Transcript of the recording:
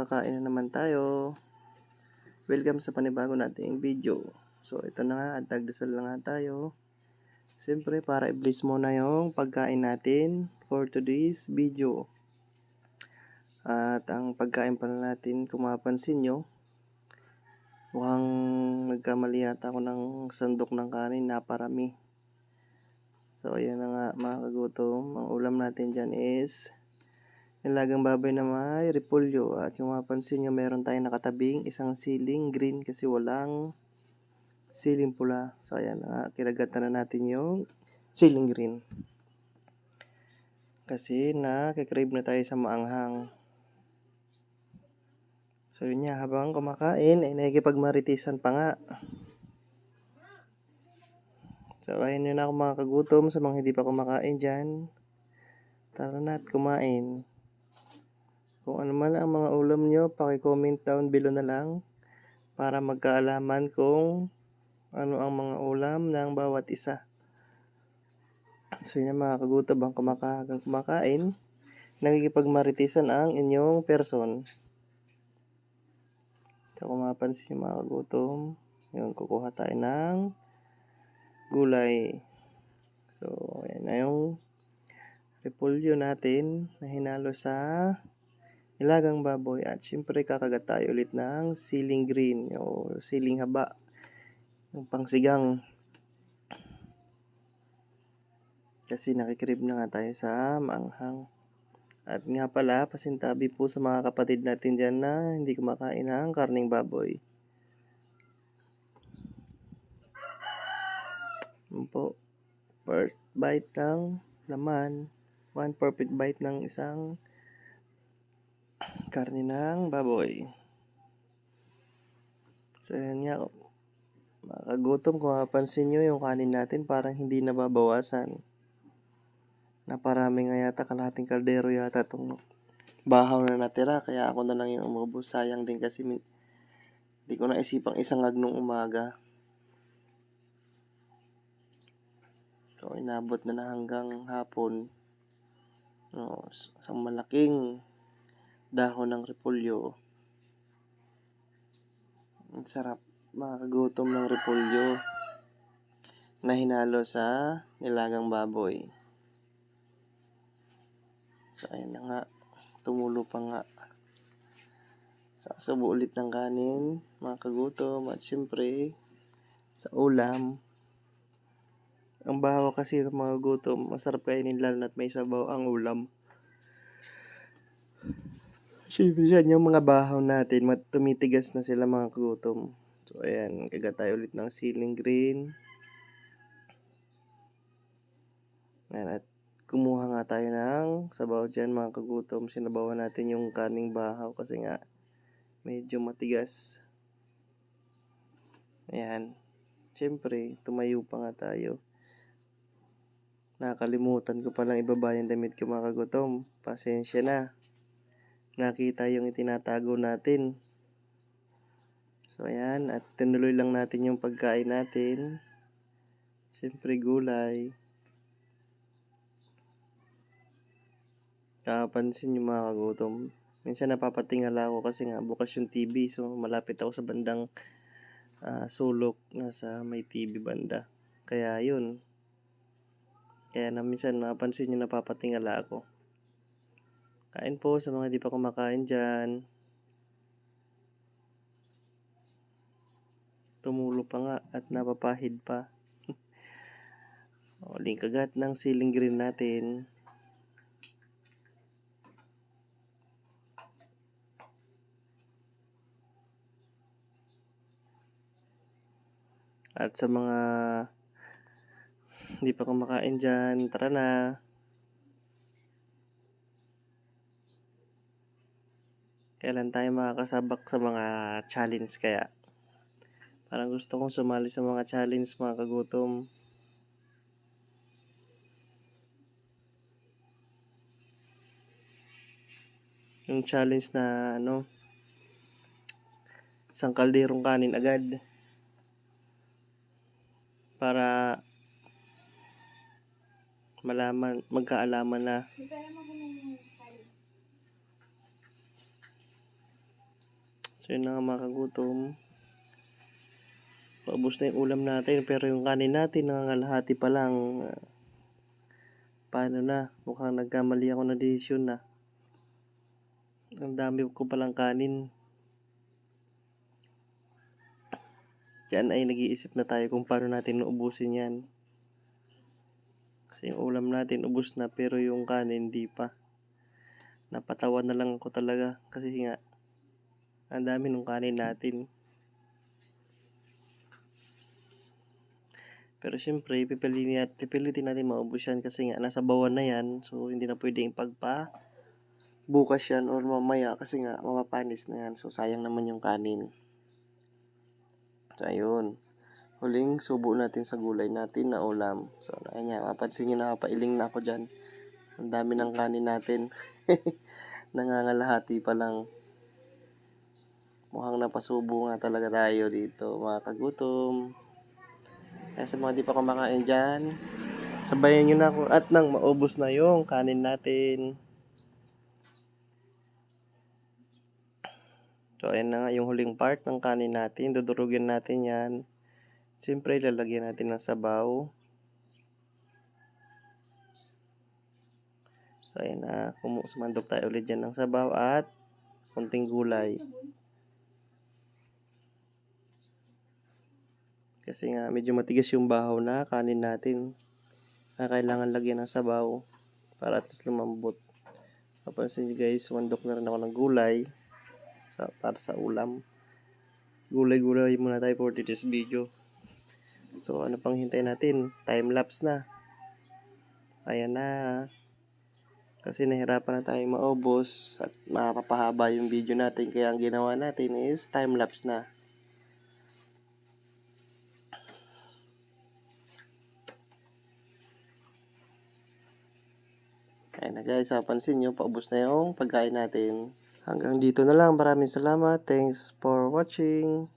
kakain na naman tayo. Welcome sa panibago nating video. So ito na nga, at nagdasal na nga tayo. Siyempre para i-bless mo na yung pagkain natin for today's video. At ang pagkain pala natin, kung mapansin nyo, mukhang nagkamali yata ako ng sandok ng kanin, naparami. So ayan na nga mga kagutom, ang ulam natin dyan is nilagang baboy na may repolyo. At yung mapansin nyo, meron tayong nakatabing isang siling green kasi walang siling pula. So ayan na, kinagatan na natin yung siling green. Kasi nakikrave na tayo sa maanghang. So yun nga, habang kumakain ay nakikipagmaritisan pa nga. So ayun yun ako mga kagutom, sa mga hindi pa kumakain dyan. Tara na at kumain. Kung ano man ang mga ulam nyo, paki-comment down below na lang para magkaalaman kung ano ang mga ulam ng bawat isa. So yun mga kagutom, ang kumakain, nagkikipagmaritisan ang inyong person. So kung mapansin nyo mga kagutom, yun, kukuha tayo ng gulay. So ayan na yung repolyo natin na hinalo sa nilagang baboy. At syempre kakagat tayo ulit ng siling green o siling haba, yung pangsigang. Kasi nakikrib na nga tayo sa maanghang. At nga pala, pasintabi po sa mga kapatid natin dyan na hindi kumakain ng karning baboy. Yun po, first bite ng laman, one perfect bite ng isang karne ng baboy. So yun nga, mga kagutom, kung mapansin nyo yung kanin natin parang hindi nababawasan. Naparami nga yata, kalahating kaldero yata itong bahaw na natira. Kaya ako na lang yung umubos. Sayang din kasi hindi ko na isipang isangag nung umaga. So inabot na hanggang hapon. No, isang malaking dahon ng repolyo. Ang sarap mga kagutom ng repolyo na hinalo sa nilagang baboy. So ayan na nga, tumulo pa nga. Sasubo ulit ng kanin mga kagutom. At syempre sa ulam, ang bahaw kasi ng mga gutom, masarap kainin lalo na't may sabaw ang ulam. Siyempre dyan, yung mga bahaw natin, tumitigas na sila mga kagutom. So ayan, kagat tayo ulit ng siling green. Ayan, at kumuha nga tayo ng sabaw dyan mga kagutom. Sinabawan natin yung kaning bahaw kasi nga medyo matigas. Ayan, siyempre tumayo pa nga tayo. Nakalimutan ko palang ibaba yung damit ko mga kagutom. Pasensya na. Nakita yung itinatago natin. So ayan, at tinuloy lang natin yung pagkain natin. Siyempre gulay. Kapansin yung mga kagutom, minsan napapatingala ako kasi nga bukas yung TV. So malapit ako sa bandang sulok, nasa may TV banda. Kaya yun. Kaya na minsan napansin nyo napapatingala ako. Kain po sa mga di pa kumakain dyan. Tumulo pa nga at napapahid pa. Uling kagat ng siling green natin. At sa mga hindi pa kumakain dyan, tara na. Kailan tayo makakasabak sa mga challenge kaya? Parang gusto kong sumali sa mga challenge mga kagutom. Yung challenge na isang kalderong kanin agad. Para malaman, magkaalaman na. So yun na nga mga kagutom. Paubos na yung ulam natin, pero yung kanin natin nangangalahati pa lang. Paano na? Mukhang nagkamali ako na desisyon na. Ang dami ko palang kanin. Yan ay nag-iisip na tayo kung paano natin naubusin yan. Kasi yung ulam natin ubos na, pero yung kanin di pa. Napatawa na lang ako talaga kasi nga ang dami ng kanin natin. Pero syempre, pipilitin natin maubos yan kasi nga nasa bawan na yan. So, hindi na pwedeng bukas yan or mamaya kasi nga mapapanis na yan. So, sayang naman yung kanin. So, ayun. Huling subo natin sa gulay natin na ulam. So, ayun nga, mapansin nyo nakapailing na ako dyan. Ang dami ng kanin natin. Nangangalahati pa lang. Mukhang napasubo nga talaga tayo dito, mga kagutom. Kaya sa mga di pa kumakain dyan, sabayan nyo na ako at nang maubos na yung kanin natin. So, ayan na nga yung huling part ng kanin natin. Dudurugin natin yan. Siyempre, lalagyan natin ng sabaw. So, ayan na. Sumandok tayo ulit dyan ng sabaw at konting gulay. Kasi nga, medyo matigas yung bahaw na kanin natin. Kailangan lagyan ng sabaw para at least lumambot. Kapansin nyo guys, sumandok na rin ako ng gulay para sa ulam. Gulay-gulay muna tayo for today's video. So, ano pang hintay natin? Time-lapse na. Ayan na. Kasi nahirapan na tayong maubos at mapapahaba yung video natin. Kaya ang ginawa natin is time-lapse na. Ayan na guys, pansin nyo, paubos na yung pagkain natin. Hanggang dito na lang. Maraming salamat. Thanks for watching.